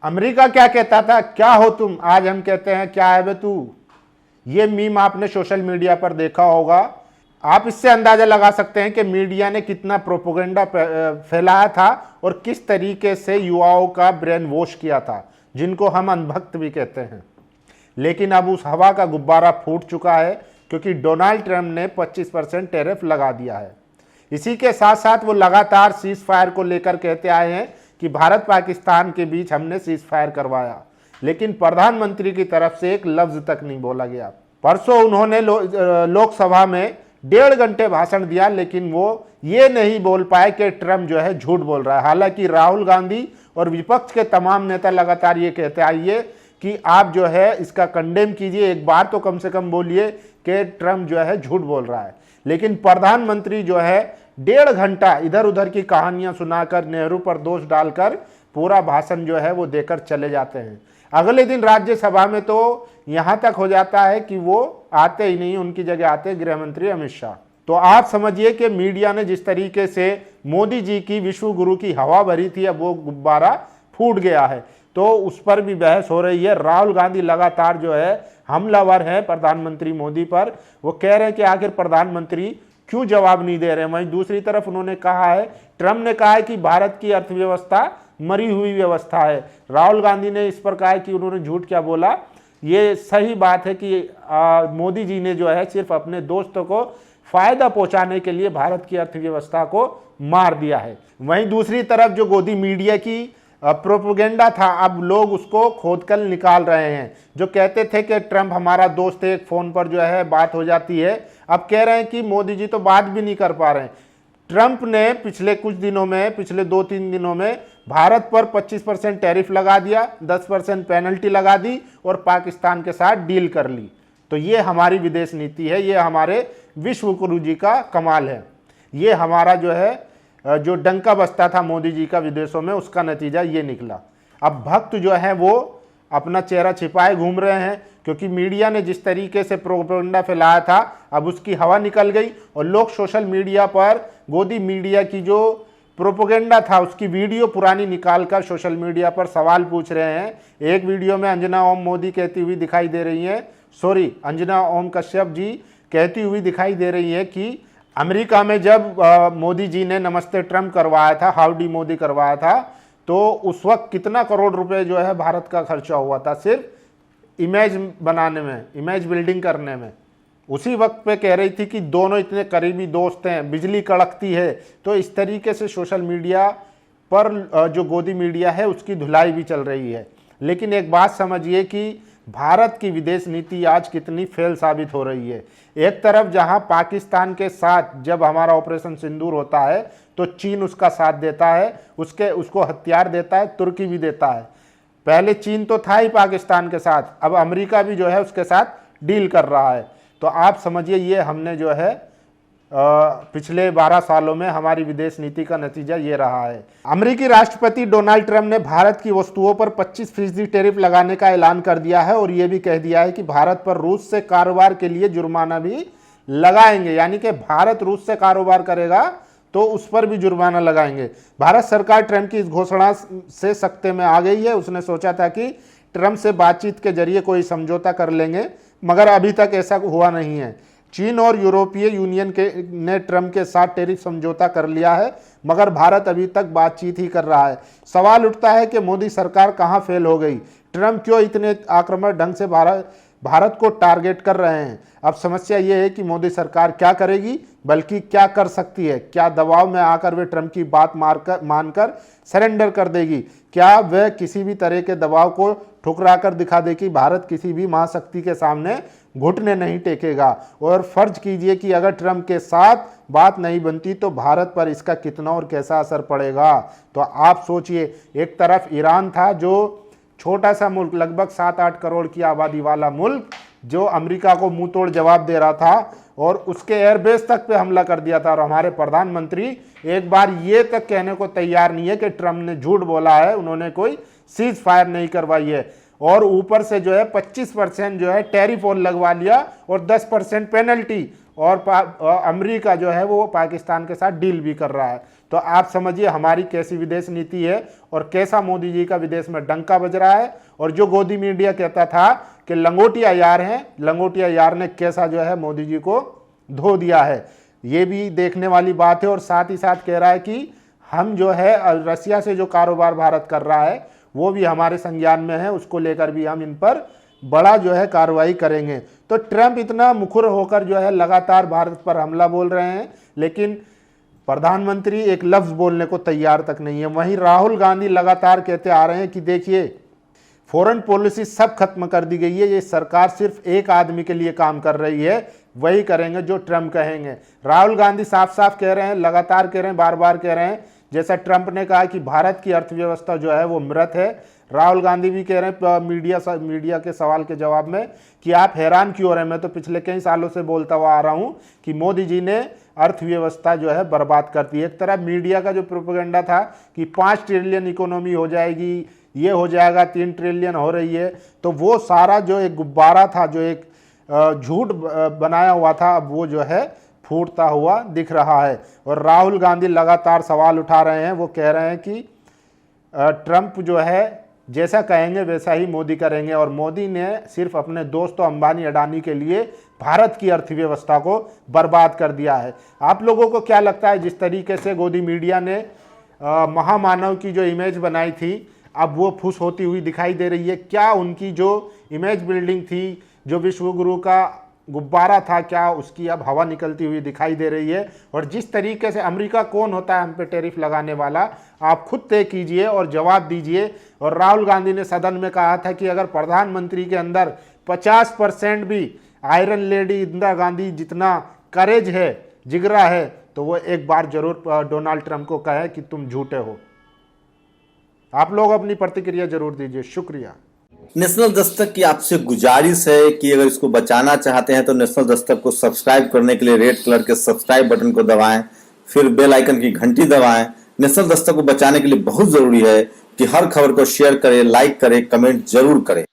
America क्या कहता था, क्या हो तुम, आज हम कहते हैं क्या है बे तू। ये मीम आपने सोशल मीडिया पर देखा होगा। आप इससे अंदाजा लगा सकते हैं कि मीडिया ने कितना प्रोपेगेंडा फैलाया था और किस तरीके से युवाओं का ब्रेन वॉश किया था, जिनको हम अंधभक्त भी कहते हैं। लेकिन अब उस हवा का गुब्बारा फूट चुका है, क्योंकि डोनाल्ड ट्रंप ने 25% टैरिफ लगा दिया है। इसी के साथ साथ वो लगातार सीज फायर को लेकर कहते आए हैं कि भारत पाकिस्तान के बीच हमने सीज फायर करवाया, लेकिन प्रधानमंत्री की तरफ से एक लफ्ज तक नहीं बोला गया। परसों उन्होंने लोकसभा में 1.5 घंटे भाषण दिया, लेकिन वो ये नहीं बोल पाए कि ट्रंप जो है झूठ बोल रहा है। हालांकि राहुल गांधी और विपक्ष के तमाम नेता लगातार ये कहते आइए कि आप जो है इसका कंडेम कीजिए, एक बार तो कम से कम बोलिए कि ट्रंप जो है झूठ बोल रहा है। लेकिन प्रधानमंत्री जो है 1.5 घंटा इधर उधर की कहानियां सुनाकर, नेहरू पर दोष डालकर पूरा भाषण जो है वो देकर चले जाते हैं। अगले दिन राज्यसभा में तो यहां तक हो जाता है कि वो आते ही नहीं, उनकी जगह आते गृह मंत्री अमित शाह। तो आप समझिए कि मीडिया ने जिस तरीके से मोदी जी की विश्व गुरु की हवा भरी थी, अब वो गुब्बारा फूट गया है, तो उस पर भी बहस हो रही है। राहुल गांधी लगातार जो है हमलावर हैं प्रधानमंत्री मोदी पर। वो कह रहे हैं कि आखिर प्रधानमंत्री क्यों जवाब नहीं दे रहे हैं। वहीं दूसरी तरफ उन्होंने कहा है, ट्रंप ने कहा है कि भारत की अर्थव्यवस्था मरी हुई व्यवस्था है। राहुल गांधी ने इस पर कहा है कि उन्होंने झूठ क्या बोला। ये सही बात है कि मोदी जी ने जो है सिर्फ अपने दोस्तों को फायदा पहुंचाने के लिए भारत की अर्थव्यवस्था को मार दिया है। वहीं दूसरी तरफ जो गोदी मीडिया की प्रोपेगेंडा था, अब लोग उसको खोदकर निकाल रहे हैं। जो कहते थे कि ट्रंप हमारा दोस्त है, एक फोन पर जो है बात हो जाती है, अब कह रहे हैं कि मोदी जी तो बात भी नहीं कर पा रहे हैं। ट्रंप ने पिछले कुछ दिनों में, पिछले 2-3 दिनों में भारत पर 25% टैरिफ लगा दिया, 10% पेनल्टी लगा दी और पाकिस्तान के साथ डील कर ली। तो ये हमारी विदेश नीति है, ये हमारे विश्व गुरु जी का कमाल है। ये हमारा जो है जो डंका बसता था मोदी जी का विदेशों में, उसका नतीजा ये निकला। अब भक्त जो है वो अपना चेहरा छिपाए घूम रहे हैं, क्योंकि मीडिया ने जिस तरीके से प्रोपेगेंडा फैलाया था, अब उसकी हवा निकल गई और लोग सोशल मीडिया पर गोदी मीडिया की जो प्रोपेगेंडा था उसकी वीडियो पुरानी निकालकर सोशल मीडिया पर सवाल पूछ रहे हैं। एक वीडियो में अंजना ओम मोदी कहती हुई दिखाई दे रही हैं, अंजना ओम कश्यप जी कहती हुई दिखाई दे रही है कि अमेरिका में जब मोदी जी ने नमस्ते ट्रंप करवाया था, हाउडी मोदी करवाया था, तो उस वक्त कितना करोड़ रुपए जो है भारत का खर्चा हुआ था सिर्फ इमेज बनाने में, इमेज बिल्डिंग करने में। उसी वक्त पे कह रही थी कि दोनों इतने करीबी दोस्त हैं, बिजली कड़कती है। तो इस तरीके से सोशल मीडिया पर जो गोदी मीडिया है उसकी धुलाई भी चल रही है। लेकिन एक बात समझिए कि भारत की विदेश नीति आज कितनी फेल साबित हो रही है। एक तरफ जहां पाकिस्तान के साथ जब हमारा ऑपरेशन सिंदूर होता है तो चीन उसका साथ देता है, उसको हथियार देता है, तुर्की भी देता है। पहले चीन तो था ही पाकिस्तान के साथ, अब अमेरिका भी जो है उसके साथ डील कर रहा है। तो आप समझिए ये हमने जो है पिछले 12 सालों में हमारी विदेश नीति का नतीजा ये रहा है। अमेरिकी राष्ट्रपति डोनाल्ड ट्रंप ने भारत की वस्तुओं पर 25% टैरिफ लगाने का ऐलान कर दिया है और ये भी कह दिया है कि भारत पर रूस से कारोबार के लिए जुर्माना भी लगाएंगे। यानी कि भारत रूस से कारोबार करेगा तो उस पर भी जुर्माना लगाएंगे। भारत सरकार ट्रंप की इस घोषणा से सख्ते में आ गई है। उसने सोचा था कि ट्रंप से बातचीत के जरिए कोई समझौता कर लेंगे, मगर अभी तक ऐसा हुआ नहीं है। चीन और यूरोपीय यूनियन ने ट्रंप के साथ टैरिफ समझौता कर लिया है, मगर भारत अभी तक बातचीत ही कर रहा है। सवाल उठता है कि मोदी सरकार कहां फेल हो गई, ट्रंप क्यों इतने आक्रामक ढंग से भारत को टारगेट कर रहे हैं। अब समस्या यह है कि मोदी सरकार क्या करेगी, बल्कि क्या कर सकती है। क्या दबाव में आकर वे ट्रंप की बात मानकर सरेंडर कर देगी? क्या वह किसी भी तरह के दबाव को ठुकरा कर दिखा दे कि भारत किसी भी महाशक्ति के सामने घुटने नहीं टेकेगा? और फर्ज कीजिए कि अगर ट्रंप के साथ बात नहीं बनती तो भारत पर इसका कितना और कैसा असर पड़ेगा। तो आप सोचिए, एक तरफ ईरान था जो छोटा सा मुल्क, लगभग 7-8 करोड़ की आबादी वाला मुल्क, जो अमेरिका को मुंह तोड़ जवाब दे रहा था और उसके एयरबेस तक पे हमला कर दिया था। और हमारे प्रधानमंत्री एक बार ये तक कहने को तैयार नहीं है कि ट्रंप ने झूठ बोला है, उन्होंने कोई सीज फायर नहीं करवाई है। और ऊपर से जो है 25% जो है टैरिफ और लगवा लिया और 10% पेनल्टी। और अमेरिका जो है वो पाकिस्तान के साथ डील भी कर रहा है। तो आप समझिए हमारी कैसी विदेश नीति है और कैसा मोदी जी का विदेश में डंका बज रहा है। और जो गोदी मीडिया कहता था कि लंगोटिया यार हैं, लंगोटिया यार ने कैसा जो है मोदी जी को धो दिया है, ये भी देखने वाली बात है। और साथ ही साथ कह रहा है कि हम जो है रसिया से जो कारोबार भारत कर रहा है वो भी हमारे संज्ञान में है, उसको लेकर भी हम इन पर बड़ा जो है कार्रवाई करेंगे। तो ट्रंप इतना मुखर होकर जो है लगातार भारत पर हमला बोल रहे हैं, लेकिन प्रधानमंत्री एक लफ्ज बोलने को तैयार तक नहीं है। वहीं राहुल गांधी लगातार कहते आ रहे हैं कि देखिए फॉरेन पॉलिसी सब खत्म कर दी गई है, ये सरकार सिर्फ एक आदमी के लिए काम कर रही है, वही करेंगे जो ट्रंप कहेंगे। राहुल गांधी साफ साफ कह रहे हैं, लगातार कह रहे हैं, बार बार कह रहे हैं, जैसा ट्रंप ने कहा कि भारत की अर्थव्यवस्था जो है वो मृत है। राहुल गांधी भी कह रहे हैं मीडिया के सवाल के जवाब में कि आप हैरान क्यों हो रहे हैं, मैं तो पिछले कई सालों से बोलता हुआ आ रहा हूं कि मोदी जी ने अर्थव्यवस्था जो है बर्बाद कर दी। एक तरफ मीडिया का जो प्रोपेगेंडा था कि 5 ट्रिलियन इकोनॉमी हो जाएगी, ये हो जाएगा, 3 ट्रिलियन हो रही है, तो वो सारा जो एक गुब्बारा था, जो एक झूठ बनाया हुआ था, अब वो जो है फूटता हुआ दिख रहा है। और राहुल गांधी लगातार सवाल उठा रहे हैं, वो कह रहे हैं कि ट्रंप जो है जैसा कहेंगे वैसा ही मोदी करेंगे, और मोदी ने सिर्फ अपने दोस्तों अंबानी अडानी के लिए भारत की अर्थव्यवस्था को बर्बाद कर दिया है। आप लोगों को क्या लगता है, जिस तरीके से गोदी मीडिया ने महामानव की जो इमेज बनाई थी अब वो फुस होती हुई दिखाई दे रही है? क्या उनकी जो इमेज बिल्डिंग थी, जो विश्वगुरु का गुब्बारा था, क्या उसकी अब हवा निकलती हुई दिखाई दे रही है? और जिस तरीके से अमेरिका कौन होता है हम पे टैरिफ लगाने वाला, आप खुद तय कीजिए और जवाब दीजिए। और राहुल गांधी ने सदन में कहा था कि अगर प्रधानमंत्री के अंदर 50% भी आयरन लेडी इंदिरा गांधी जितना करेज है, जिगरा है, तो वो एक बार जरूर डोनाल्ड ट्रंप को कहे कि तुम झूठे हो। आप लोग अपनी प्रतिक्रिया जरूर दीजिए। शुक्रिया। नेशनल दस्तक की आपसे गुजारिश है कि अगर इसको बचाना चाहते हैं तो नेशनल दस्तक को सब्सक्राइब करने के लिए रेड कलर के सब्सक्राइब बटन को दबाएं, फिर बेल आइकन की घंटी दबाएं। नेशनल दस्तक को बचाने के लिए बहुत जरूरी है कि हर खबर को शेयर करें, लाइक करें, कमेंट जरूर करें।